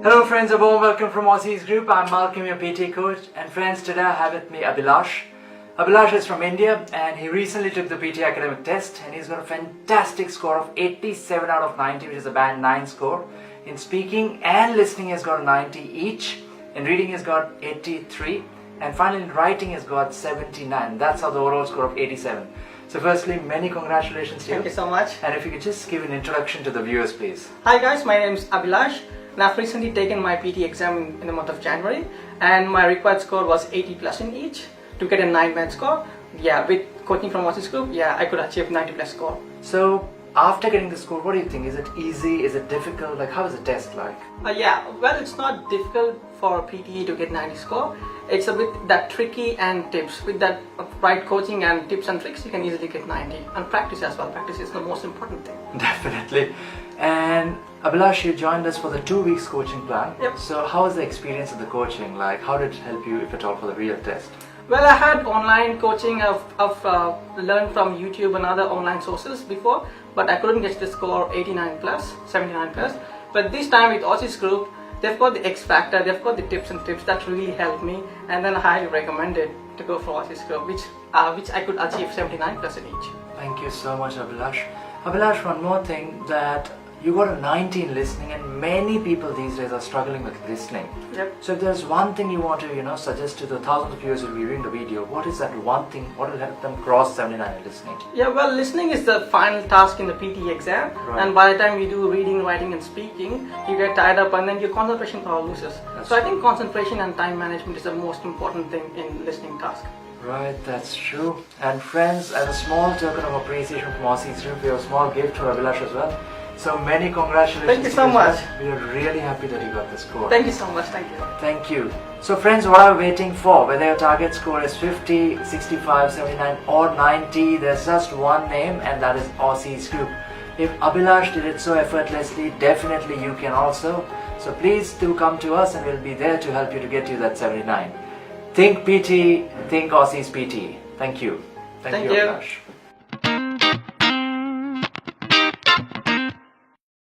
Hello friends, a warm welcome from Aussie's group. I'm Malcolm, your PT coach, and friends, today I have with me Abhilash. Abhilash is from India and he recently took the PT academic test and he's got a fantastic score of 87 out of 90, which is a band 9 score. In speaking and listening he's got a 90 each, in reading he's got 83, and finally in writing he's got 79. That's how the overall score of 87. So firstly, many congratulations to you. Thank you so much. And if you could just give an introduction to the viewers, please. Hi guys, my name is Abhilash and I've recently taken my PT exam in the month of January, and my required score was 80 plus in each to get a 9-band score. Yeah, with coaching from Aussie's group, yeah, I could achieve 90 plus score. So after getting the score, what do you think? Is it easy? Is it difficult? Like, how is the test like? Yeah, well, it's not difficult for PTE to get 90 score. It's a bit that tricky and tips. With that right coaching and tips and tricks, you can easily get 90. And practice as well. Practice is the most important thing. Definitely. And Abhilash, you joined us for the 2 weeks coaching plan. Yep. So how was the experience of the coaching? Like, how did it help you, if at all, for the real test? Well, I had online coaching of learned from YouTube and other online sources before, but I couldn't get the score 89 plus, 79 plus. But this time with Aussie's group, they've got the X factor, they've got the tips and tips that really helped me, and then I highly recommended to go for Aussie's group, which I could achieve 79 plus in each. Thank you so much, Abhilash. Abhilash, one more thing, that you got a 90 in listening, and many people these days are struggling with listening. Yep. So if there's one thing you want to, suggest to the thousands of viewers who will be viewing the video, what is that one thing? What will help them cross 79 in listening? Yeah, well, listening is the final task in the PT exam, Right. and by the time you do reading, writing and speaking, you get tired up and then your concentration power loses. So I think concentration and time management is the most important thing in listening task. Right, that's true. And friends, as a small token of appreciation from Aussie's group, we have a small gift for Abhilash as well. So many congratulations. Thank you so to much. We are really happy that you got the score. Thank you so much, thank you. Thank you. So friends, what are we waiting for? Whether your target score is 50, 65, 79 or 90, there's just one name, and that is Aussie's group. If Abhilash did it so effortlessly, definitely you can also. So please do come to us and we'll be there to help you to get you that 79. Think PT, think Aussie's PT. Thank you. Thank you, you. Abhilash.